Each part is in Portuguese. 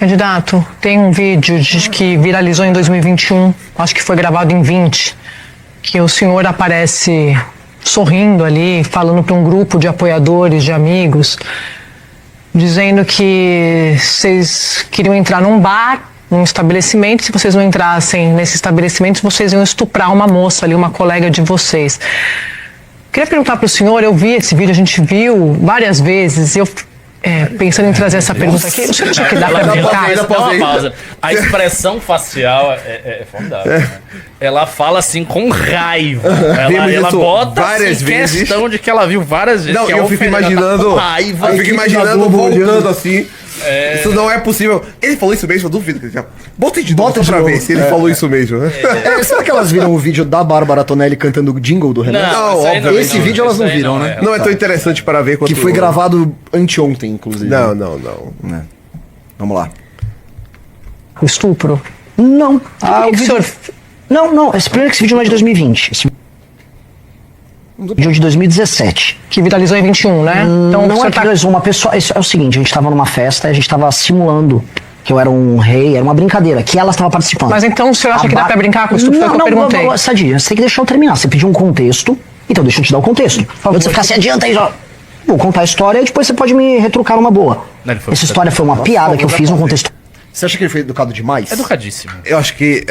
Candidato, tem um vídeo que viralizou em 2021, acho que foi gravado em 20, que o senhor aparece sorrindo ali, falando para um grupo de apoiadores, de amigos, dizendo que vocês queriam entrar num bar, num estabelecimento, se vocês não entrassem nesse estabelecimento, vocês iam estuprar uma moça ali, uma colega de vocês. Queria perguntar para o senhor, eu vi esse vídeo, a gente viu várias vezes, eu pensando em trazer essa pergunta aqui, o senhor acha que dá para brincar? Dá uma pausa. A expressão facial é formidável. Né? Ela fala assim com raiva. Ela bota várias vezes. Questão de que ela viu várias vezes. Não, que eu fico imaginando. Raiva. Eu fico imaginando voltando assim. Isso não é possível. Ele falou isso mesmo, eu duvido. Bota de novo pra ver se ele falou isso mesmo. Será que elas viram o vídeo da Bárbara Tonelli cantando o jingle do Renan? Não, obviamente. Esse vídeo elas não viram, né? Não é tão interessante para ver quanto... Que foi gravado anteontem, inclusive. Não. Vamos lá. O estupro? Não. O senhor... Não. Primeiro que esse vídeo não é de 2020. Esse vídeo é de 2017. Que viralizou em 21, né? Então, não é que viralizou uma pessoa... Isso é o seguinte, a gente tava numa festa e a gente tava simulando que eu era um rei, era uma brincadeira, que ela estava participando. Mas então o senhor acha que dá pra brincar com o estupro? Foi o que eu perguntei. Não, Sadia, você tem que deixar eu terminar. Você pediu um contexto, então deixa eu te dar o contexto. Você ficar assim, adianta aí, já. Vou contar a história e depois você pode me retrucar numa boa. Essa história foi uma piada que eu fiz no contexto. Você acha que ele foi educado demais? Educadíssimo. Eu acho que...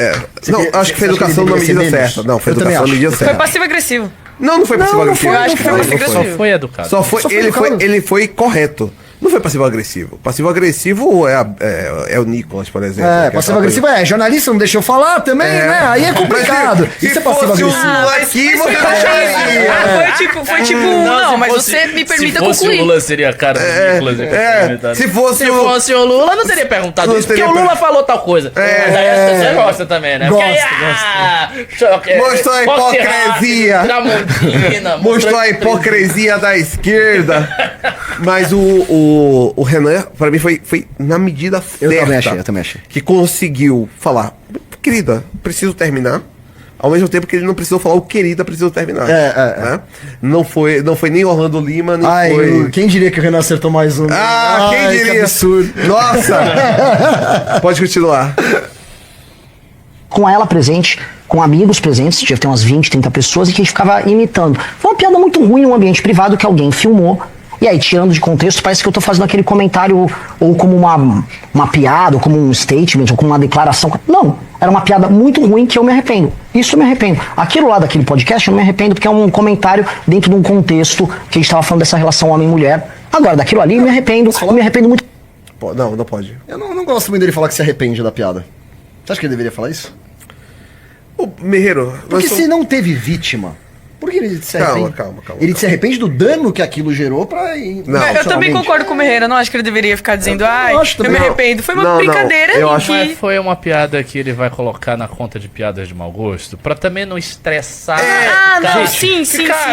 acho que foi educação na medida certa. Não, foi educação na medida certa. Foi passivo-agressivo. Não foi passivo-agressivo. Eu acho que foi passivo-agressivo. Só foi educado. Ele foi correto. Não foi passivo-agressivo. Passivo-agressivo é o Nicolas, por exemplo. Passivo-agressivo jornalista não deixa eu falar também, né? Aí é complicado. Isso é passivo-agressivo. Aqui você Foi tipo, não, mas você me permita concluir. Se fosse o Lula, seria a cara do Nicolas. Se fosse o Lula, não teria perguntado isso. Porque o Lula falou tal coisa. Mas aí as pessoas gostam também, né? Mostrou a hipocrisia. Mostrou a hipocrisia da esquerda. Mas o Renan, pra mim, foi na medida certa. Eu também achei. Que conseguiu falar, querida, preciso terminar. Ao mesmo tempo que ele não precisou falar o querida, preciso terminar. Né? Não foi nem Orlando Lima, nem foi... Quem diria que o Renan acertou mais um? Quem diria? Que absurdo. Nossa! Pode continuar. Com ela presente, com amigos presentes, devia ter umas 20, 30 pessoas, e que a gente ficava imitando. Foi uma piada muito ruim num ambiente privado que alguém filmou. E aí, tirando de contexto, parece que eu tô fazendo aquele comentário ou como uma piada, ou como um statement, ou como uma declaração. Não, era uma piada muito ruim que eu me arrependo. Isso eu me arrependo. Aquilo lá daquele podcast eu me arrependo porque é um comentário dentro de um contexto que a gente tava falando dessa relação homem-mulher. Agora, daquilo ali eu me arrependo muito. Não pode. Eu não gosto muito dele falar que se arrepende da piada. Você acha que ele deveria falar isso? Merreiro... Porque se não teve vítima... Por que ele se arrepende? Calma. Ele se arrepende do dano que aquilo gerou pra... Eu também concordo com o Merreira. Não acho que ele deveria ficar dizendo, eu me arrependo. Foi uma brincadeira Mas foi uma piada que ele vai colocar na conta de piadas de mau gosto, pra também não estressar. Sim.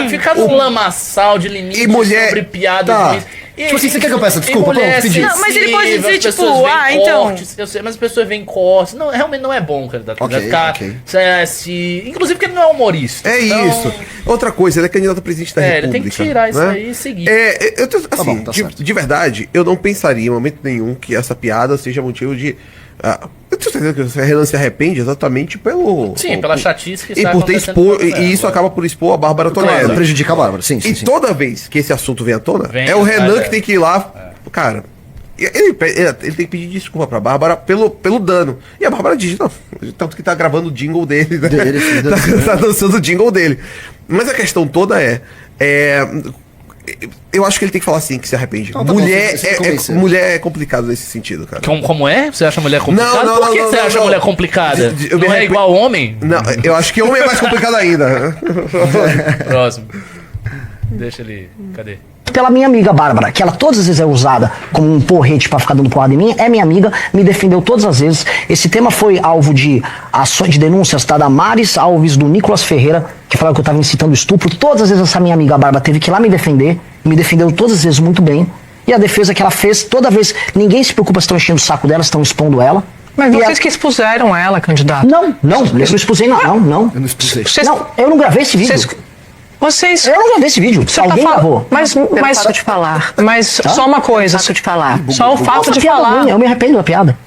Ficar no lamaçal de limite sobre piadas. Tipo assim, você quer que eu peça desculpa? Não, mas ele pode dizer, tipo, então... Eu sei, mas as pessoas veem cortes. Não, realmente não é bom, candidato. Inclusive porque ele não é humorista. Isso. Outra coisa, ele é candidato a presidente da República. Ele tem que tirar isso aí e seguir. De verdade, eu não pensaria em momento nenhum que essa piada seja motivo de... eu tenho certeza que o Renan se arrepende exatamente pelo... Sim, pela chatice que está e isso acaba por expor a Bárbara Tonelli. Claro, prejudica a Bárbara, sim. Toda vez que esse assunto vem à tona, é o Renan que tem que ir lá... Cara, ele tem que pedir desculpa pra Bárbara pelo dano. E a Bárbara diz, não, tanto que tá gravando o jingle dele, né? Tá dançando o jingle dele. Mas a questão toda eu acho que ele tem que falar assim, que se arrepende. Mulher é complicado nesse sentido, cara. Como é? Você acha mulher complicada? Não, Por que você acha mulher complicada? Não é igual homem? Não, eu acho que homem é mais complicado ainda. Próximo. Deixa ele... Cadê? Pela minha amiga Bárbara, que ela todas as vezes é usada como um porrete pra ficar dando porrada em mim, é minha amiga, me defendeu todas as vezes. Esse tema foi alvo de ações de denúncias, tá? Da Maris Alves, do Nicolas Ferreira, que falava que eu tava incitando estupro. Todas as vezes essa minha amiga Bárbara teve que ir lá me defender, me defendeu todas as vezes muito bem. E a defesa que ela fez, toda vez, ninguém se preocupa se estão enchendo o saco dela, se estão expondo ela. Mas vocês que expuseram ela, candidato. Não, eu não expusei, não. Eu não expusei. Eu não gravei esse vídeo. Vocês... Eu não gravei esse vídeo. Se alguém gravou. Mas fato de falar. Mas só uma coisa. Fato de falar. Só o fato de falar. Eu me arrependo da piada.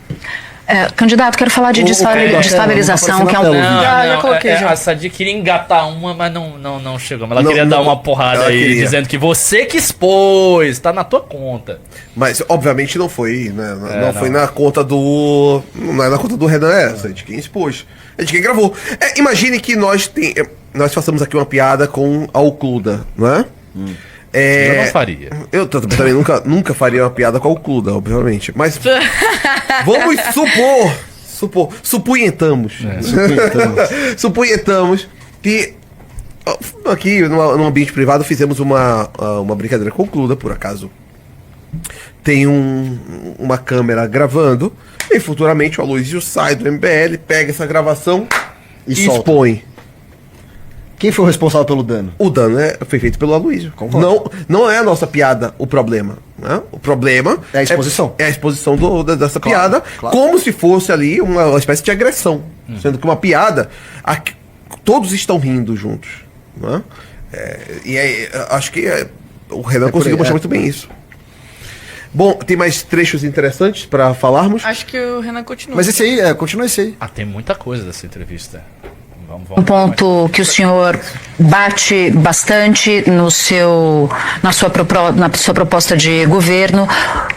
Candidato, quero falar de desfavelização, que é um... Já coloquei, já. A Sadia queria engatar uma, mas não chegou. Mas ela queria dar uma porrada aí, dizendo que você que expôs, tá na tua conta. Mas, obviamente, não foi, né? Não foi na conta do... Não é na conta do Renan, é de quem expôs. É de quem gravou. Imagine que nós façamos aqui uma piada com a Ocluda, não é? Eu não faria. Eu também nunca faria uma piada com a Ocluda, obviamente. Mas vamos suponhamos que aqui no ambiente privado fizemos uma brincadeira com a Ocluda, por acaso. Tem uma câmera gravando e futuramente o Aloysio sai do MBL, pega essa gravação e expõe. Quem foi o responsável pelo dano? O dano foi feito pelo Aloysio. Não é a nossa piada o problema. Né? O problema é a exposição. É a exposição dessa piada, como se fosse ali uma espécie de agressão. Sendo que uma piada, todos estão rindo juntos. Né? Acho que o Renan conseguiu mostrar muito bem isso. Bom, tem mais trechos interessantes pra falarmos? Acho que o Renan continua. Mas esse aí, continua esse aí. Tem muita coisa dessa entrevista. Um ponto que o senhor bate bastante na sua proposta de governo.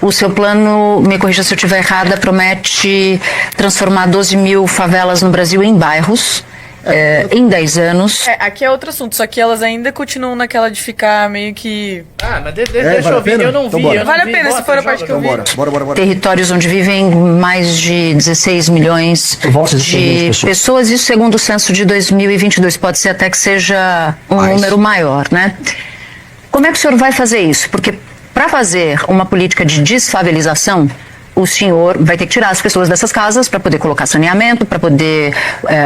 O seu plano, me corrija se eu estiver errada, promete transformar 12 mil favelas no Brasil em bairros. Em 10 anos. Aqui é outro assunto, só que elas ainda continuam naquela de ficar meio que... mas deixa eu ver, eu não vi. Vale a pena, se for a parte que eu vi. Bora. Territórios onde vivem mais de 16 milhões de pessoas, isso segundo o censo de 2022. Pode ser até que seja um número maior, né? Como é que o senhor vai fazer isso? Porque para fazer uma política de desfavelização, o senhor vai ter que tirar as pessoas dessas casas para poder colocar saneamento, para poder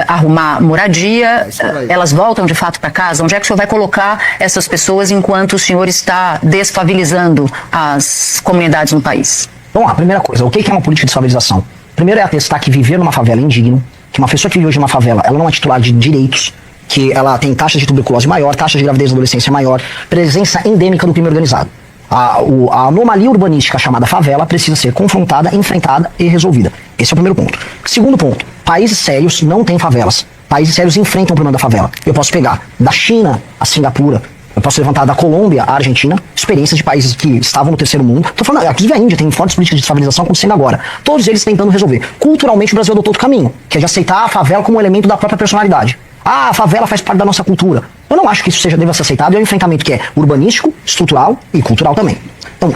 arrumar moradia. Elas voltam de fato para casa? Onde é que o senhor vai colocar essas pessoas enquanto o senhor está desfavelizando as comunidades no país? Bom, a primeira coisa, o que é uma política de desfavelização? Primeiro é atestar que viver numa favela é indigno, que uma pessoa que vive hoje numa favela, ela não é titular de direitos, que ela tem taxa de tuberculose maior, taxa de gravidez na adolescência maior, presença endêmica do crime organizado. A anomalia urbanística chamada favela precisa ser confrontada, enfrentada e resolvida. Esse é o primeiro ponto. Segundo ponto, países sérios não têm favelas. Países sérios enfrentam o problema da favela. Eu posso pegar da China a Singapura, eu posso levantar da Colômbia à Argentina, experiências de países que estavam no terceiro mundo. Estou falando, inclusive a Índia tem fortes políticas de desfavelização acontecendo agora. Todos eles tentando resolver. Culturalmente o Brasil adotou outro caminho, que é de aceitar a favela como um elemento da própria personalidade. A favela faz parte da nossa cultura. Eu não acho que isso deva ser aceitado. É um enfrentamento que é urbanístico, estrutural e cultural também. Então,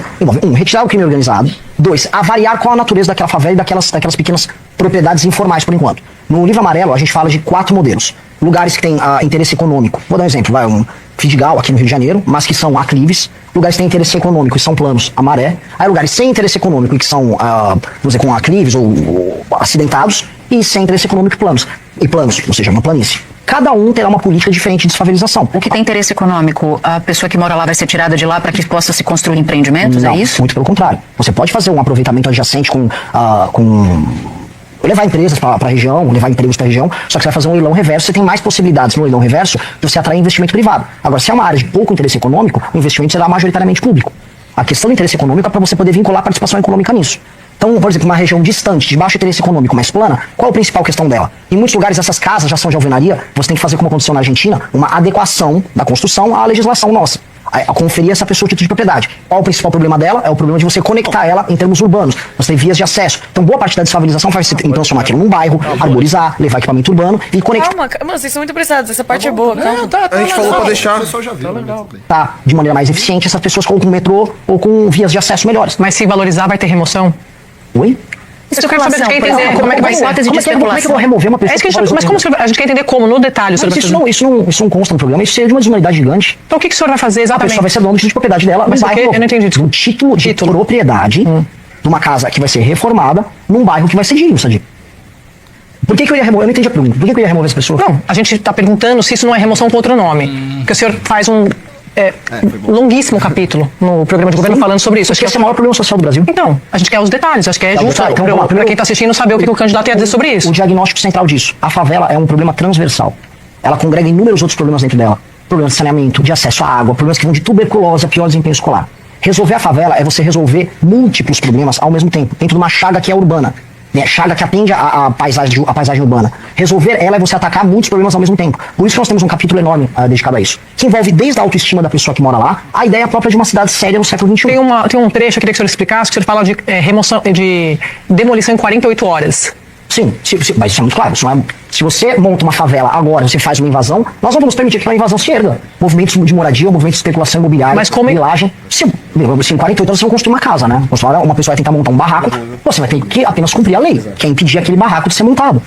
retirar o crime organizado. 2, avaliar qual a natureza daquela favela e daquelas pequenas propriedades informais por enquanto. No livro amarelo, a gente fala de 4 modelos. Lugares que têm interesse econômico. Vou dar um exemplo. Um Vidigal, aqui no Rio de Janeiro, mas que são aclives. Lugares que têm interesse econômico e são planos, a maré. Aí lugares sem interesse econômico e que são, vamos dizer, com aclives ou acidentados. E sem interesse econômico e planos, ou seja, uma planície. Cada um terá uma política diferente de desfavelização. O que tem interesse econômico, a pessoa que mora lá vai ser tirada de lá para que possa se construir empreendimentos, não, é isso? Muito pelo contrário. Você pode fazer um aproveitamento adjacente com levar empresas para a região, levar empregos para a região, só que você vai fazer um leilão reverso, você tem mais possibilidades no leilão reverso de você atrair investimento privado. Agora, se é uma área de pouco interesse econômico, o investimento será majoritariamente público. A questão do interesse econômico é para você poder vincular a participação econômica nisso. Então, por exemplo, uma região distante, de baixo interesse econômico, mais plana, qual a principal questão dela? Em muitos lugares, essas casas já são de alvenaria, você tem que fazer, como aconteceu na Argentina, uma adequação da construção à legislação nossa. A conferir essa pessoa o título de propriedade. Qual o principal problema dela? É o problema de você conectar ela em termos urbanos. Você tem vias de acesso. Então, boa parte da desfavelização vai ser transformar aquilo num bairro, arborizar, levar equipamento urbano e conectar. Calma, mano, vocês são muito apressados. Essa parte é boa. Calma. A gente falou pra deixar. O pessoal já viu. Tá, de maneira mais eficiente, essas pessoas com metrô ou com vias de acesso melhores. Mas se valorizar, vai ter remoção? Oi? Isso eu quero saber, a gente quer entender como é que vai ser. Como é que eu vou remover uma pessoa? Mas como a gente quer entender como, no detalhe? Isso não consta no programa, isso seria de uma desigualdade gigante. Então o que o senhor vai fazer exatamente? A pessoa vai ser dona do título de propriedade dela. Mas eu não entendi. Um título de propriedade de uma casa que vai ser reformada num bairro que vai ser digno, Sadir. Por que eu ia remover? Eu não entendi a pergunta. Por que eu ia remover essa pessoa? Não, a gente está perguntando se isso não é remoção com outro nome. Porque o senhor faz um longuíssimo capítulo no programa de governo falando sobre isso. Acho que esse é o maior problema social do Brasil. Então, a gente quer os detalhes. Acho que é justo para quem está assistindo saber o que o candidato ia dizer sobre isso. O diagnóstico central disso. A favela é um problema transversal. Ela congrega inúmeros outros problemas dentro dela. Problemas de saneamento, de acesso à água, problemas que vão de tuberculose a pior desempenho escolar. Resolver a favela é você resolver múltiplos problemas ao mesmo tempo, dentro de uma chaga que é urbana. né, chaga que atende a paisagem urbana. Resolver ela é você atacar muitos problemas ao mesmo tempo. Por isso que nós temos um capítulo enorme dedicado a isso. Que envolve desde a autoestima da pessoa que mora lá, a ideia própria de uma cidade séria no século XXI. Tem um trecho que eu queria que o senhor explicasse, que o senhor fala de remoção, de demolição em 48 horas. Sim, mas isso é muito claro. Isso não é, se você monta uma favela agora, você faz uma invasão, nós não vamos permitir que uma invasão se erga. Movimentos de moradia, movimentos de especulação imobiliária, mas como milagem. Se em 48 horas você vai construir uma casa, né? Uma pessoa vai tentar montar um barraco, você vai ter que apenas cumprir a lei, que é impedir aquele barraco de ser montado.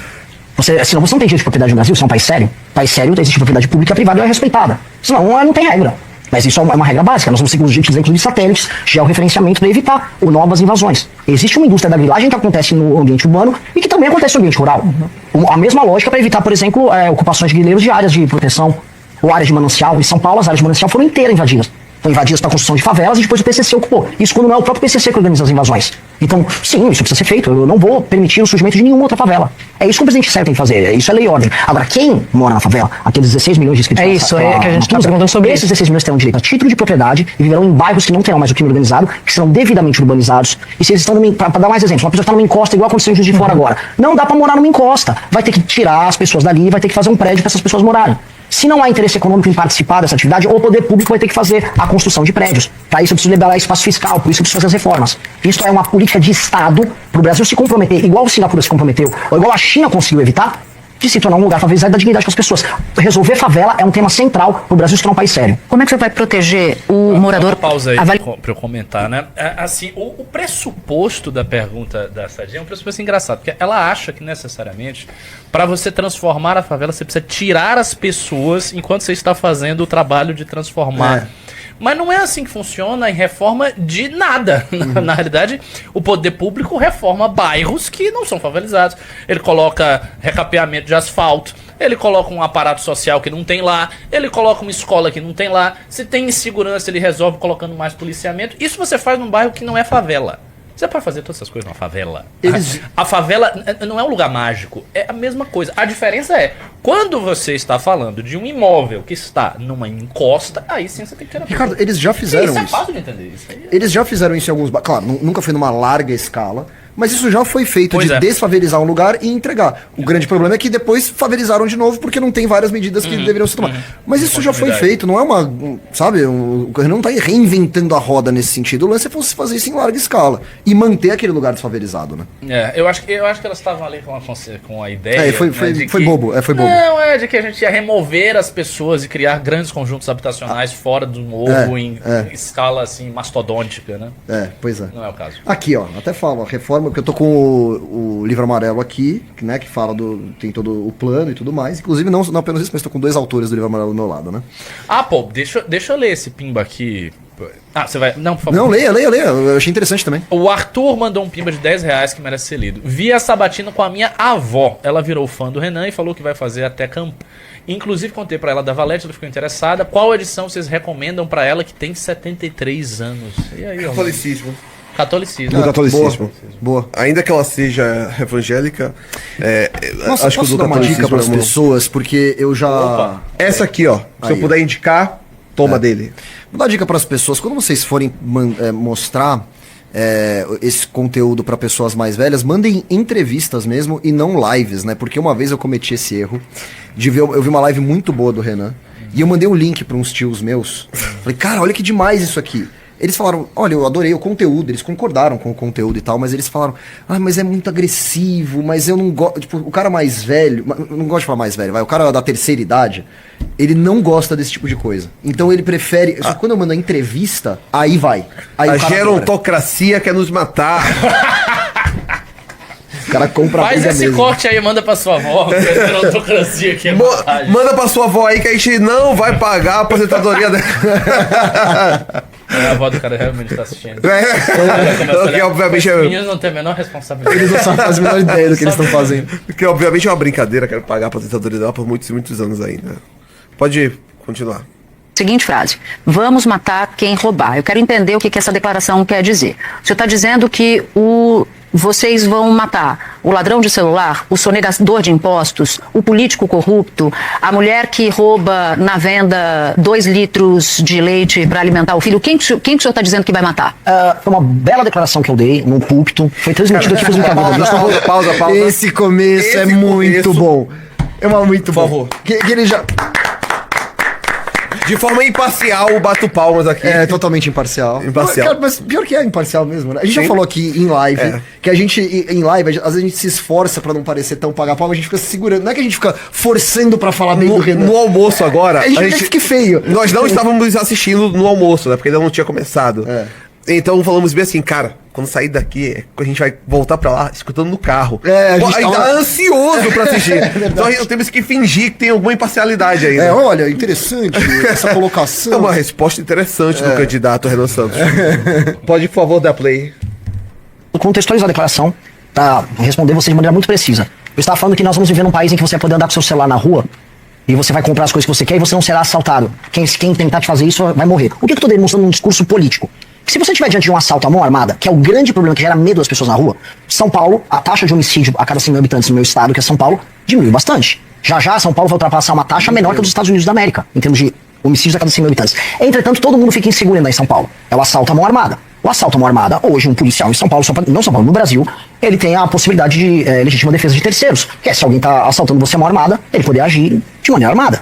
Senão você não tem direito de propriedade no Brasil, você é um país sério. País sério, existe propriedade pública e privada e é respeitada. Senão não tem regra. Mas isso é uma regra básica. Nós vamos ter que utilizar, inclusive, satélites, georreferenciamento para evitar novas invasões. Existe uma indústria da grilagem que acontece no ambiente urbano e que também acontece no ambiente rural. A mesma lógica para evitar, por exemplo, ocupações de grileiros de áreas de proteção ou áreas de manancial. Em São Paulo, as áreas de manancial foram inteiras invadidas. Foram invadidas para a construção de favelas e depois o PCC ocupou. Isso quando não é o próprio PCC que organiza as invasões. Então, sim, isso precisa ser feito. Eu não vou permitir o surgimento de nenhuma outra favela. É isso que o presidente Sérgio tem que fazer. Isso é lei e ordem. Agora, quem mora na favela, aqueles 16 milhões de inscritos... É isso, que a gente está perguntando sobre esses 16 milhões terão direito a título de propriedade e viverão em bairros que não terão mais o crime organizado, que serão devidamente urbanizados. E se eles estão para dar mais exemplos, uma pessoa está numa encosta, igual aconteceu em Juiz de Fora agora. Não dá para morar numa encosta. Vai ter que tirar as pessoas dali e vai ter que fazer um prédio para essas pessoas morarem. Se não há interesse econômico em participar dessa atividade, o poder público vai ter que fazer a construção de prédios. Para isso eu preciso liberar espaço fiscal, por isso eu preciso fazer as reformas. Isso é uma política de Estado para o Brasil se comprometer, igual o Singapura se comprometeu, ou igual a China conseguiu evitar, de se tornar um lugar favorizado da dignidade para as pessoas. Resolver favela é um tema central para o Brasil se tornar um país sério. Como é que você vai proteger o morador? Uma pausa aí para eu comentar, né? Assim, o pressuposto da pergunta da Sadinha é um pressuposto engraçado, porque ela acha que necessariamente para você transformar a favela você precisa tirar as pessoas enquanto você está fazendo o trabalho de transformar. Mas não é assim que funciona em reforma de nada. Na realidade, o poder público reforma bairros que não são favelizados. Ele coloca recapeamento de asfalto, ele coloca um aparato social que não tem lá, ele coloca uma escola que não tem lá. Se tem insegurança, ele resolve colocando mais policiamento. Isso você faz num bairro que não é favela. Você pode fazer todas essas coisas numa favela. A favela não é um lugar mágico, é a mesma coisa. A diferença é, quando você está falando de um imóvel que está numa encosta, aí sim você tem que tirar. Ricardo, eles já fizeram isso. É fácil de entender isso. Eles já fizeram isso em alguns... Claro, nunca foi numa larga escala, mas isso já foi feito desfavelizar um lugar e entregar. O grande problema é que depois favelizaram de novo porque não tem várias medidas que deveriam ser tomadas. Mas isso já foi feito, não é uma... Sabe, o não está reinventando a roda nesse sentido. O lance é você fazer isso em larga escala e manter aquele lugar desfavelizado, né? Eu acho que elas estavam ali com a ideia... Foi bobo. Foi bobo. Não, de que a gente ia remover as pessoas e criar grandes conjuntos habitacionais fora do morro em escala, assim, mastodôntica, né? Pois é. Não é o caso. Aqui, ó, até falo, a reforma, porque eu tô com o livro amarelo aqui, né, que fala tem todo o plano e tudo mais. Inclusive, não apenas isso, mas tô com 2 autores do livro amarelo do meu lado, né? Deixa eu ler esse pimba aqui. Você vai... Não, por favor. Não, leia. Eu achei interessante também. O Arthur mandou um pimba de R$10 que merece ser lido. Vi a sabatina com a minha avó. Ela virou fã do Renan e falou que vai fazer até campo. Inclusive, contei pra ela da Valete, ela ficou interessada. Qual edição vocês recomendam pra ela que tem 73 anos? E aí, Catolicismo. Catolicismo. Boa. Ainda que ela seja evangélica, Nossa, acho que eu dar uma dica para as pessoas, porque eu já... Opa. Essa aqui, ó. Se eu puder indicar, toma dele. Vou dar dica para as pessoas. Quando vocês forem mostrar esse conteúdo para pessoas mais velhas, mandem entrevistas mesmo e não lives, né? Porque uma vez eu cometi esse erro de ver... Eu vi uma live muito boa do Renan e eu mandei um link para uns tios meus. Falei, cara, olha que demais isso aqui. Eles falaram, olha, eu adorei o conteúdo, eles concordaram com o conteúdo e tal, mas eles falaram, mas é muito agressivo, mas eu não gosto, tipo, o cara mais velho, eu não gosto de falar mais velho, o cara da terceira idade, ele não gosta desse tipo de coisa. Então ele prefere, só que quando eu mando a entrevista, aí vai. Aí a gerontocracia quer nos matar. O cara compra a Faz esse mesmo. corte aí, manda pra sua avó. Aqui manda pra sua avó aí que a gente não vai pagar a aposentadoria dela. A avó do cara realmente tá assistindo. Porque, obviamente, os meninos não têm a menor responsabilidade. Eles não fazem a menor ideia do que eles estão fazendo. Porque, obviamente, é uma brincadeira. Quero pagar a aposentadoria dela por muitos e muitos anos ainda. Pode continuar. Seguinte frase: vamos matar quem roubar. Eu quero entender o que essa declaração quer dizer. O senhor está dizendo que o vocês vão matar o ladrão de celular, o sonegador de impostos, o político corrupto, a mulher que rouba na venda 2 litros de leite para alimentar o filho. Quem que o senhor está dizendo que vai matar? Foi uma bela declaração que eu dei num púlpito. Foi transmitido aqui para os Pausa. Esse começo é muito bom. É muito bom. Por favor. Que ele já... De forma imparcial, bato palmas aqui. É, totalmente imparcial. Imparcial. Mas pior que é imparcial mesmo, né? A gente já falou aqui em live, que a gente, em live, às vezes a gente se esforça pra não parecer tão pagar palma, a gente fica se segurando. Não é que a gente fica forçando pra falar bem do Renan. No almoço agora... A gente fica feio. Nós não estávamos assistindo no almoço, né? Porque ainda não tinha começado. Então falamos bem assim, cara, quando sair daqui, a gente vai voltar pra lá escutando no carro. A gente tá ansioso pra assistir. Então temos que fingir que tem alguma imparcialidade aí. Olha, interessante essa colocação. É uma resposta interessante do candidato Renan Santos. Pode, por favor, dar play. Contextualizar a declaração, pra responder você de maneira muito precisa. Eu estava falando que nós vamos viver num país em que você vai poder andar com seu celular na rua e você vai comprar as coisas que você quer e você não será assaltado. Quem tentar te fazer isso vai morrer. O que eu estou demonstrando num discurso político? Que se você estiver diante de um assalto à mão armada, que é o grande problema que gera medo das pessoas na rua, São Paulo, a taxa de homicídio a cada 100 mil habitantes no meu estado, que é São Paulo, diminuiu bastante. Já São Paulo vai ultrapassar uma taxa menor que a dos Estados Unidos da América, em termos de homicídios a cada 100 mil habitantes. Entretanto, todo mundo fica inseguro ainda em São Paulo. É o assalto à mão armada. O assalto à mão armada, hoje um policial em São Paulo, não São Paulo, no Brasil, ele tem a possibilidade de legítima defesa de terceiros. Que é, se alguém está assaltando você à mão armada, ele poder agir de maneira armada.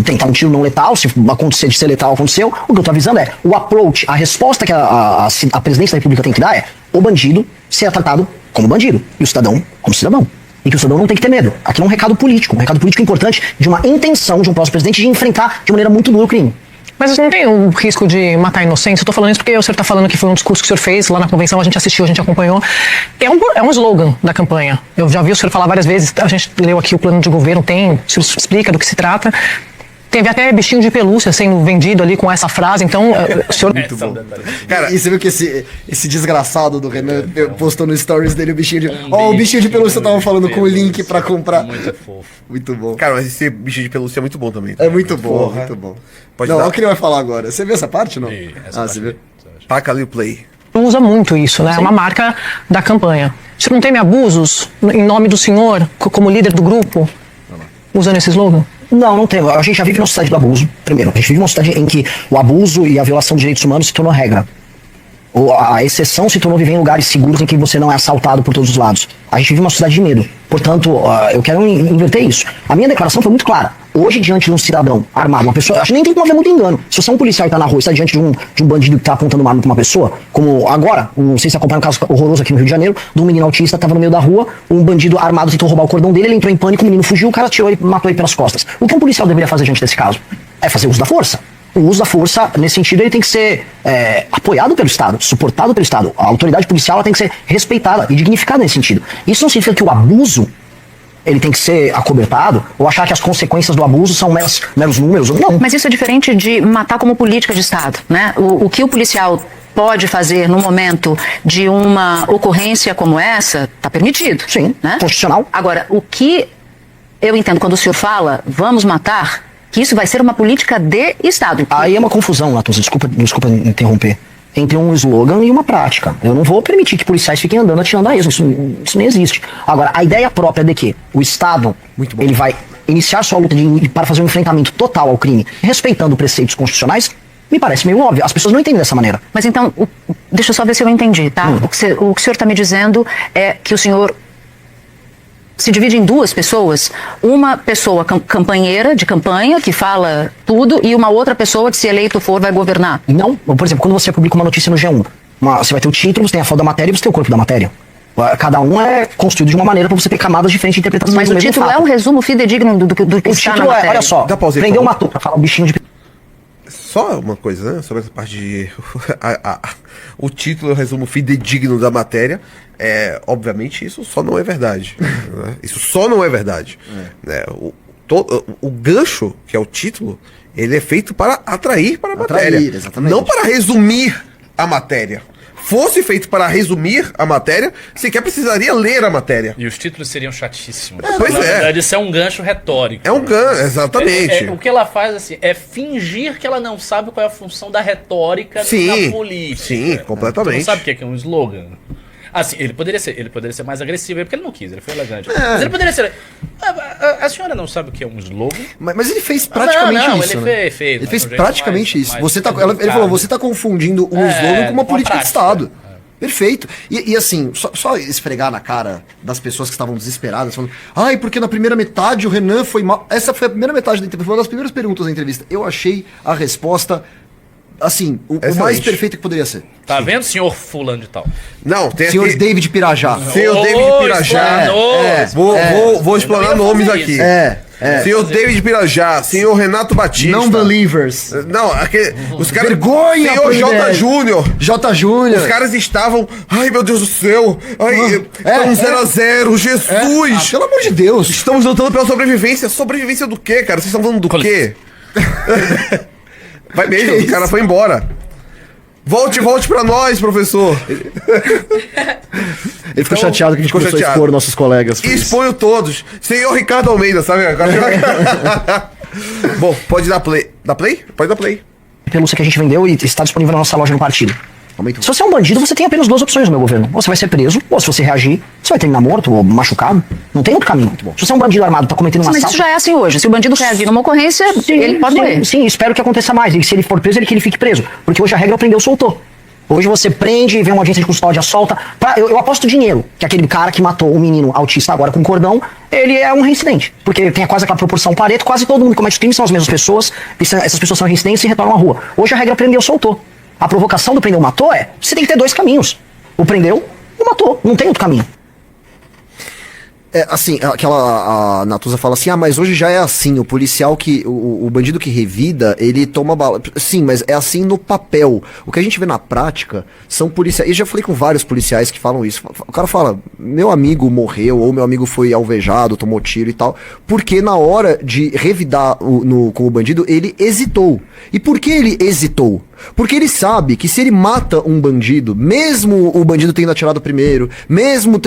Tentar um tiro não letal, se acontecer de ser letal, aconteceu. O que eu tô avisando é, o approach, a resposta que a presidência da República tem que dar é, o bandido ser tratado como bandido, e o cidadão como cidadão. E que o cidadão não tem que ter medo. Aqui é um recado político importante de uma intenção de um próximo presidente de enfrentar de maneira muito dura o crime. Mas não tem um risco de matar inocentes? Eu tô falando isso porque o senhor tá falando que foi um discurso que o senhor fez lá na convenção, a gente assistiu, a gente acompanhou. É um slogan da campanha. Eu já vi o senhor falar várias vezes, a gente leu aqui o plano de governo, o senhor explica do que se trata. Teve até bichinho de pelúcia sendo vendido ali com essa frase, então o senhor... Muito bom. Cara, e você viu que esse desgraçado do Renan postou no stories dele o bichinho de... o bichinho de pelúcia tava falando com o link pra comprar. Muito fofo. Muito bom. Cara, mas esse bichinho de pelúcia é muito bom também. É muito bom, muito bom. Não, olha o que ele vai falar agora. Você viu essa parte, não? Você viu? Taca ali o play. Usa muito isso, né? É uma marca da campanha. O senhor não teme abusos em nome do senhor, como líder do grupo, usando esse slogan? Não tem. A gente já vive numa sociedade do abuso. Primeiro, a gente vive numa sociedade em que o abuso e a violação de direitos humanos se tornou regra. A exceção se tornou viver em lugares seguros em que você não é assaltado por todos os lados. A gente vive uma sociedade de medo. Portanto, eu quero inverter isso. A minha declaração foi muito clara. Hoje, diante de um cidadão armado, uma pessoa... Acho que nem tem como haver muito engano. Se você é um policial e tá na rua e está diante de um bandido que tá apontando uma arma pra uma pessoa, como agora, não sei se acompanha um caso horroroso aqui no Rio de Janeiro, de um menino autista que tava no meio da rua, um bandido armado tentou roubar o cordão dele, ele entrou em pânico, o menino fugiu, o cara tirou e matou ele pelas costas. O que um policial deveria fazer diante desse caso? É fazer uso da força. O uso da força, nesse sentido, ele tem que ser apoiado pelo Estado, suportado pelo Estado. A autoridade policial ela tem que ser respeitada e dignificada nesse sentido. Isso não significa que o abuso ele tem que ser acobertado ou achar que as consequências do abuso são meros números. Não. Mas isso é diferente de matar como política de Estado, né? O que o policial pode fazer no momento de uma ocorrência como essa, está permitido. Sim, né? Constitucional. Agora, o que eu entendo quando o senhor fala, vamos matar, que isso vai ser uma política de Estado. Aí é uma confusão, Latus, desculpa interromper, entre um slogan e uma prática. Eu não vou permitir que policiais fiquem andando atirando a esmo, isso nem existe. Agora, a ideia própria de que o Estado ele vai iniciar sua luta para fazer um enfrentamento total ao crime, respeitando preceitos constitucionais, me parece meio óbvio. As pessoas não entendem dessa maneira. Mas então, deixa eu só ver se eu entendi, tá? O que o senhor está me dizendo é que o senhor se divide em duas pessoas, uma pessoa campanheira de campanha, que fala tudo, e uma outra pessoa que, se eleito for, vai governar. Não, por exemplo, quando você publica uma notícia no G1, você vai ter o título, você tem a foto da matéria e você tem o corpo da matéria. Cada um é construído de uma maneira para você ter camadas diferentes de interpretação. Mas o título é um resumo fidedigno do que está na matéria. Olha só, prendeu uma para falar o bichinho de... Só uma coisa, né, sobre essa parte de... o título é o resumo fidedigno da matéria. Obviamente isso só não é verdade. Né? Isso só não é verdade. O gancho, que é o título, ele é feito para atrair para a matéria. Exatamente. Não para resumir a matéria. Fosse feito para resumir a matéria, sequer precisaria ler a matéria. E os títulos seriam chatíssimos. Pois Na verdade, isso é um gancho retórico. É um gancho, exatamente. O que ela faz assim é fingir que ela não sabe qual é a função da retórica na política. Sim, completamente. Você não sabe o que é um slogan? Assim, ele poderia ser mais agressivo, porque ele não quis, ele foi elegante. Mas ele poderia ser... A senhora não sabe o que é um slogan? Mas ele fez praticamente isso, ele fez. Ele fez praticamente isso. Ele falou, você tá confundindo um slogan com uma política de Estado. Perfeito. E assim, só esfregar na cara das pessoas que estavam desesperadas, falando, porque na primeira metade o Renan foi mal. Essa foi a primeira metade da entrevista, foi uma das primeiras perguntas da entrevista. Eu achei a resposta, assim, o mais perfeito que poderia ser. Tá vendo, senhor fulano de tal? Não, tem senhor aqui... David Pirajá. Senhor David Pirajá. Vou explanar nomes aqui. Senhor David Pirajá, senhor Renato Batista. Não believers. Não, os caras. Vergonha! Senhor J. Júnior. J. Júnior. Os caras estavam. Ai, meu Deus do céu. Estamos 0-0. Jesus. Pelo amor de Deus. Estamos lutando pela sobrevivência. Sobrevivência do quê, cara? Vocês estão falando do quê? Vai mesmo, o cara foi embora. Volte pra nós, professor. Ele ficou chateado que a gente começou a expor nossos colegas. Exponho todos. Senhor Ricardo Almeida, sabe? Bom, pode dar play. Dá play? Pode dar play. Pelúcia que a gente vendeu e está disponível na nossa loja no partido. Se você é um bandido, você tem apenas duas opções no meu governo. Ou você vai ser preso, ou se você reagir, você vai terminar morto ou machucado. Não tem outro caminho. Se você é um bandido armado, tá cometendo um assalto... Mas isso já é assim hoje. Se o bandido reagir numa ocorrência, ele pode morrer. Sim, espero que aconteça mais. E se ele for preso, que ele fique preso. Porque hoje a regra é prendeu, soltou. Hoje você prende, vem uma audiência de custódia, solta. Eu aposto dinheiro que aquele cara que matou o menino autista agora com cordão, ele é um reincidente. Porque tem quase aquela proporção Pareto, quase todo mundo que comete crime são as mesmas pessoas, essas pessoas são reincidentes e retornam à rua. Hoje a regra prendeu, soltou. A provocação do prendeu, matou você tem que ter dois caminhos. O prendeu e o matou. Não tem outro caminho. Assim, a Natuza fala assim, mas hoje já é assim, o policial que, o bandido que revida, ele toma bala. Sim, mas é assim no papel. O que a gente vê na prática são policiais, e já falei com vários policiais que falam isso. O cara fala, meu amigo morreu, ou meu amigo foi alvejado, tomou tiro e tal, porque na hora de revidar com o bandido, ele hesitou. E por que ele hesitou? Porque ele sabe que se ele mata um bandido, mesmo o bandido tendo atirado primeiro, mesmo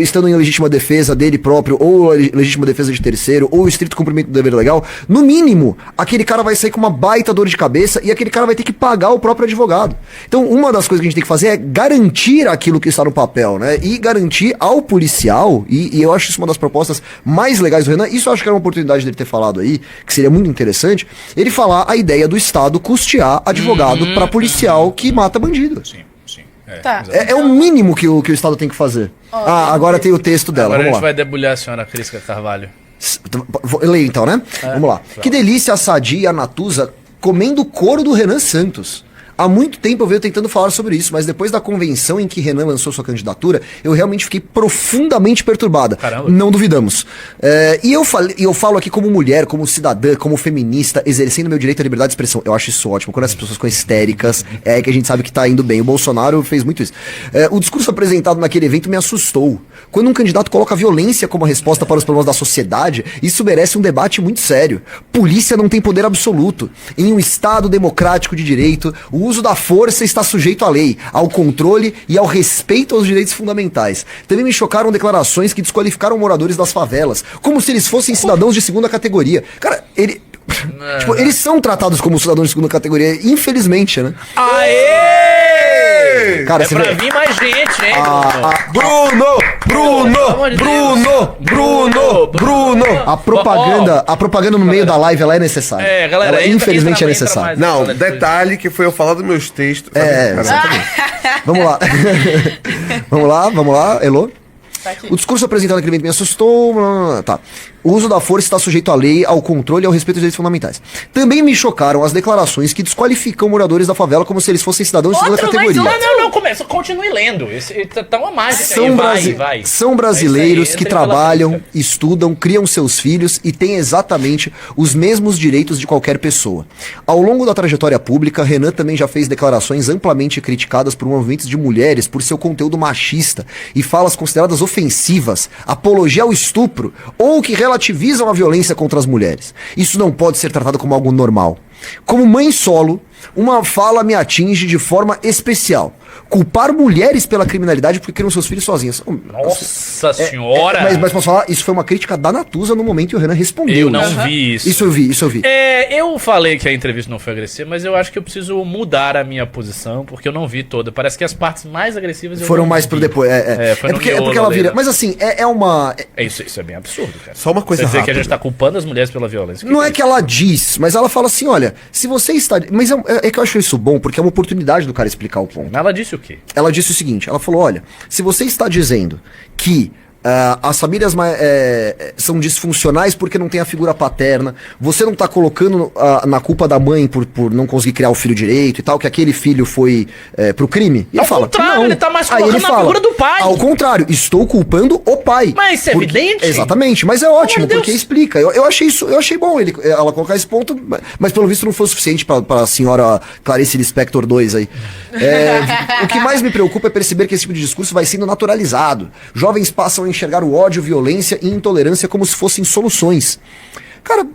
estando em legítima defesa dele próprio, ou legítima defesa de terceiro, ou estrito cumprimento do dever legal, no mínimo, aquele cara vai sair com uma baita dor de cabeça e aquele cara vai ter que pagar o próprio advogado. Então, uma das coisas que a gente tem que fazer é garantir aquilo que está no papel, né? E garantir ao policial, e eu acho isso uma das propostas mais legais do Renan, isso eu acho que era uma oportunidade dele ter falado aí, que seria muito interessante, ele falar a ideia do Estado custear advogado para policial que mata bandido. Sim. É o mínimo que o Estado tem que fazer. Agora tem o texto dela. Agora vamos a gente lá. vai debulhar a senhora Crisca Carvalho. Eu leio então, né? Vamos lá. Que delícia a Sadia Natuza comendo o couro do Renan Santos. Há muito tempo eu venho tentando falar sobre isso, mas depois da convenção em que Renan lançou sua candidatura, eu realmente fiquei profundamente perturbada. Caramba. Não duvidamos. E eu falo aqui como mulher, como cidadã, como feminista, exercendo meu direito à liberdade de expressão. Eu acho isso ótimo. Quando as pessoas ficam histéricas, é que a gente sabe que tá indo bem. O Bolsonaro fez muito isso. O discurso apresentado naquele evento me assustou. Quando um candidato coloca violência como a resposta para os problemas da sociedade, isso merece um debate muito sério. Polícia não tem poder absoluto. Em um Estado democrático de direito, o uso da força está sujeito à lei, ao controle e ao respeito aos direitos fundamentais. Também me chocaram declarações que desqualificaram moradores das favelas, como se eles fossem cidadãos de segunda categoria. Cara, eles são tratados como cidadãos de segunda categoria, infelizmente, né? Aê! Cara, pra vir mais gente, hein? Bruno! A propaganda no meio da live, ela é necessária. Galera, ela infelizmente é necessária. Não, detalhe que foi eu falar dos meus textos. Exatamente. Vamos lá, Elô. O discurso apresentado naquele evento me assustou. Tá. O uso da força está sujeito à lei, ao controle e ao respeito aos direitos fundamentais. Também me chocaram as declarações que desqualificam moradores da favela como se eles fossem cidadãos de segunda categoria. Não, começa, continue lendo. Tá uma mágica aí, São brasileiros que trabalham, estudam, criam seus filhos e têm exatamente os mesmos direitos de qualquer pessoa. Ao longo da trajetória pública, Renan também já fez declarações amplamente criticadas por movimentos de mulheres por seu conteúdo machista e falas consideradas ofensivas, apologia ao estupro ou que relativizam a violência contra as mulheres. Isso não pode ser tratado como algo normal. Como mãe solo, Uma fala me atinge de forma especial. Culpar mulheres pela criminalidade porque criam seus filhos sozinhas. Nossa senhora! Mas posso falar, isso foi uma crítica da Natuza no momento e o Renan respondeu. Eu não vi isso. Isso eu vi. Eu falei que a entrevista não foi agressiva, mas eu acho que eu preciso mudar a minha posição, porque eu não vi toda. Parece que as partes mais agressivas foram mais pro depois. Foi porque ela vira. Mas assim, Isso é bem absurdo, cara. Só uma coisa rápida. Você dizer que a gente tá culpando as mulheres pela violência. Não é que ela diz, mas ela fala assim, olha, se você está... Mas é que eu acho isso bom, porque é uma oportunidade do cara explicar o ponto. Ela disse o quê? Ela disse o seguinte, ela falou, olha, se você está dizendo que as famílias são disfuncionais porque não tem a figura paterna, você não tá colocando na culpa da mãe por não conseguir criar o filho direito e tal, que aquele filho foi pro crime. E ao contrário, ele tá mais colocando na figura do pai. Ao contrário, estou culpando o pai. Mas isso é evidente. Exatamente, mas é ótimo, porque explica. Eu achei bom ela colocar esse ponto, mas pelo visto não foi o suficiente pra senhora Clarice Lispector 2 aí. O que mais me preocupa é perceber que esse tipo de discurso vai sendo naturalizado. Jovens passam a enxergar o ódio, violência e intolerância como se fossem soluções. Cara,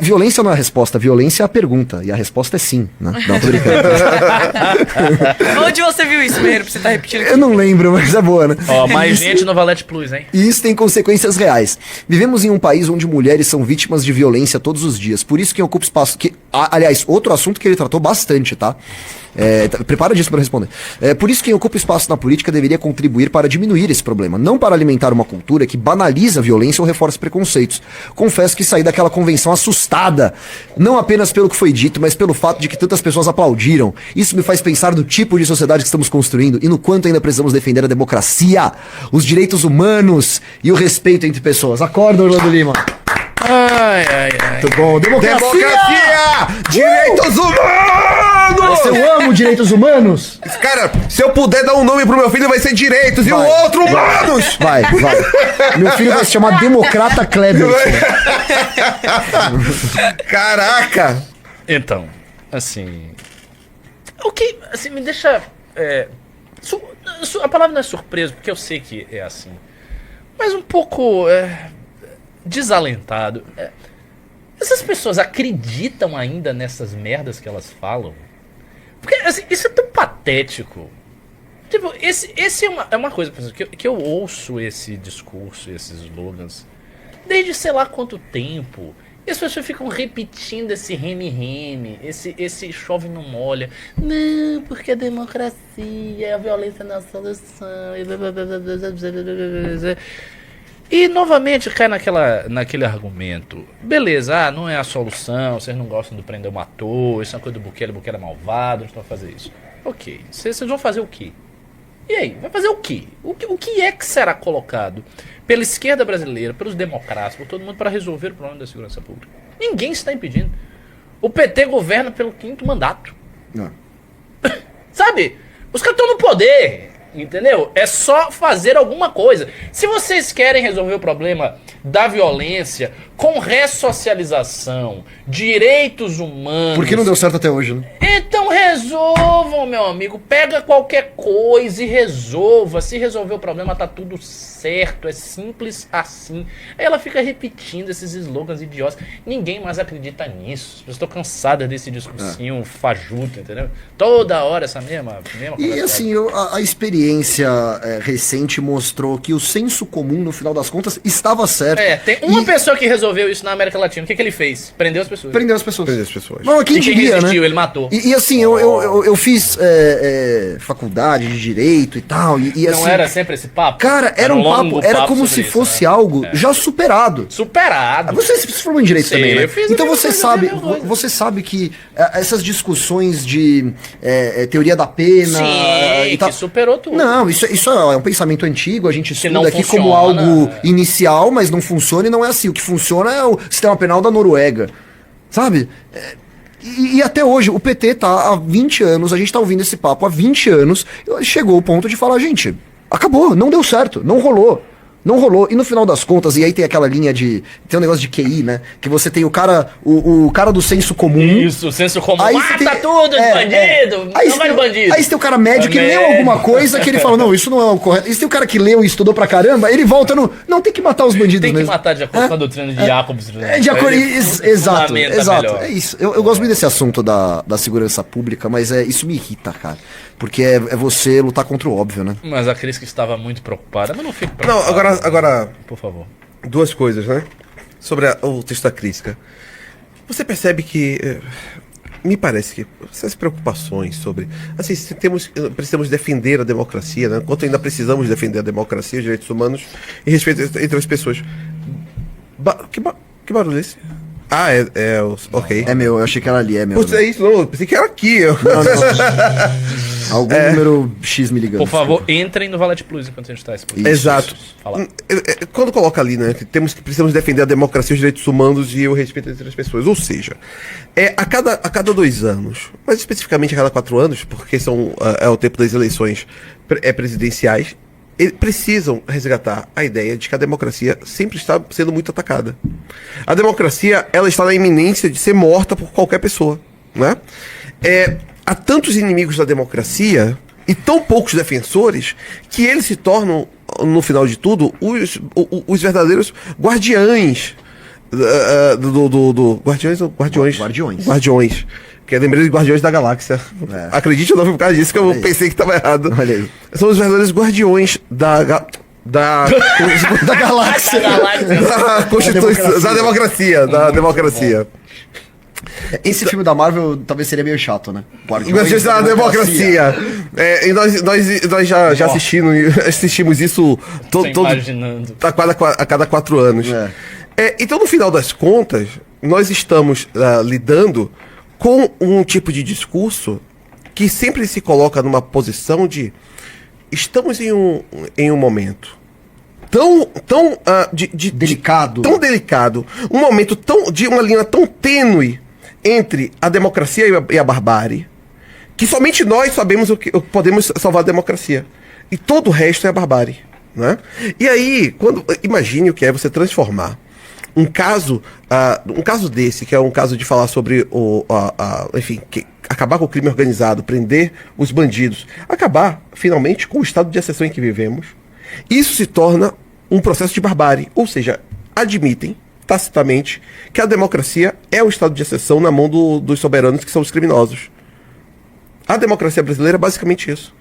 violência não é a resposta, violência é a pergunta. E a resposta é sim, né? Não, tô brincando. Onde você viu isso, Meiro, pra você tá repetindo aqui? Eu não lembro, mas é boa, né? Mais gente no Valete Plus, hein? E isso tem consequências reais. Vivemos em um país onde mulheres são vítimas de violência todos os dias. Por isso quem ocupa espaço... aliás, outro assunto que ele tratou bastante, tá? Prepara disso para responder. Por isso quem ocupa espaço na política deveria contribuir para diminuir esse problema, não para alimentar uma cultura que banaliza a violência ou reforça preconceitos. Confesso que saí daquela convenção assustada, não apenas pelo que foi dito, mas pelo fato de que tantas pessoas aplaudiram. Isso me faz pensar no tipo de sociedade que estamos construindo e no quanto ainda precisamos defender a democracia, os direitos humanos e o respeito entre pessoas. Acorda, Orlando Lima. Ai. Muito bom. Democracia! Direitos humanos! Eu amo direitos humanos. Cara, se eu puder dar um nome pro meu filho, vai ser direitos. E o outro, humanos! Vai. Meu filho vai se chamar Democrata Kleber. Caraca! Então, assim... O que assim, me deixa... a palavra não é surpreso, porque eu sei que é assim. Mas um pouco... desalentado. Essas pessoas acreditam ainda nessas merdas que elas falam? Porque assim, isso é tão patético. Tipo, esse é uma coisa que eu ouço esse discurso, esses slogans, desde sei lá quanto tempo. E as pessoas ficam repetindo esse reme-reme, esse chove não molha. Não, porque a democracia, a violência na solução. E novamente cai naquele argumento. Beleza, não é a solução, vocês não gostam do prender o matou, isso é uma coisa do Bukele é malvado, eles vão fazer isso. Ok, vocês vão fazer o quê? E aí, vai fazer o quê? O que é que será colocado pela esquerda brasileira, pelos democratas, por todo mundo para resolver o problema da segurança pública? Ninguém está impedindo. O PT governa pelo 5º mandato. Não. Sabe? Os caras estão no poder. Entendeu? É só fazer alguma coisa. Se vocês querem resolver o problema da violência com ressocialização, direitos humanos... Por que não deu certo até hoje, né? Então resolvam, meu amigo. Pega qualquer coisa e resolva. Se resolver o problema, tá tudo certo. É simples assim. Aí ela fica repetindo esses slogans idiotas. Ninguém mais acredita nisso. Eu estou cansada desse discursinho fajuto, entendeu? Toda hora essa mesma E assim, a experiência recente mostrou que o senso comum, no final das contas, estava certo. Tem uma pessoa que resolveu isso na América Latina. O que ele fez? Prendeu as pessoas. Prendeu as pessoas. Não, quem quem diria, resistiu, né? ele matou. E assim, eu fiz faculdade de Direito e tal. E não assim, era sempre esse papo? Cara, era um papo, era como se fosse algo já superado. Superado. Você se formou em Direito também, né? Então você sabe que essas discussões de teoria da pena... Sim, que superou tudo. Não, isso é um pensamento antigo, a gente estuda aqui como algo inicial, mas não funciona e não é assim. O que funciona é o sistema penal da Noruega, sabe? E até hoje, o PT tá há 20 anos, a gente tá ouvindo esse papo há 20 anos, chegou o ponto de falar, gente, acabou, não deu certo, não rolou. Não rolou. E no final das contas, e aí tem aquela linha de... Tem um negócio de QI, né? Que você tem o cara do senso comum. Isso, o senso comum. Aí Mata tem, tudo, bandido! Aí Não vai no bandido. Aí você tem o cara médio que leu alguma coisa que ele fala, não, isso não é o correto. E você tem o cara que leu e estudou pra caramba, ele volta no... Não, tem que matar os bandidos mesmo. Tem que matar de acordo com a doutrina de Jacobs. Exato. É isso. Eu gosto muito desse assunto da segurança pública, mas isso me irrita, cara. Porque é você lutar contra o óbvio, né? Mas a Cris que estava muito preocupada, mas não fique preocupada. Não, agora... Por favor. Duas coisas, né? Sobre o texto da crítica. Você percebe que... me parece que essas preocupações sobre... Assim, precisamos defender a democracia, né? Enquanto ainda precisamos defender a democracia, os direitos humanos e respeito entre as pessoas. Que barulho é esse? Ah, ok. É meu, eu achei que era ali, é meu. Putz, é isso, não, eu pensei que era aqui. Não. Algum número X me ligando. Por favor, entrem no Valete Plus enquanto a gente está expondo. Exato. Quando coloca ali, né, que precisamos defender a democracia, os direitos humanos e o respeito entre as pessoas. Ou seja, a cada 2 anos, mas especificamente a cada 4 anos, porque é o tempo das eleições presidenciais, precisam resgatar a ideia de que a democracia sempre está sendo muito atacada. A democracia, ela está na iminência de ser morta por qualquer pessoa, né? Há tantos inimigos da democracia e tão poucos defensores que eles se tornam, no final de tudo, os verdadeiros guardiães Guardiões. Que eu lembrei de Guardiões da Galáxia. Acredite ou não, foi por causa disso que eu pensei que estava errado. Olha aí. São os verdadeiros guardiões da galáxia. Da Constituição. Da democracia. Esse filme da Marvel talvez seria meio chato, né? Guardiões da democracia. E nós já assistimos isso a cada 4 anos. Então, no final das contas, nós estamos lidando com um tipo de discurso que sempre se coloca numa posição de estamos em um momento tão delicado, um momento de uma linha tão tênue entre a democracia e a barbárie, que somente nós sabemos o que podemos salvar a democracia e todo o resto é a barbárie, né? E aí, imagine o que é você transformar um caso desse, que é um caso de falar sobre enfim, acabar com o crime organizado, prender os bandidos, acabar finalmente com o estado de exceção em que vivemos. Isso se torna um processo de barbárie, ou seja, admitem tacitamente que a democracia é o estado de exceção na mão dos soberanos, que são os criminosos. A democracia brasileira é basicamente isso.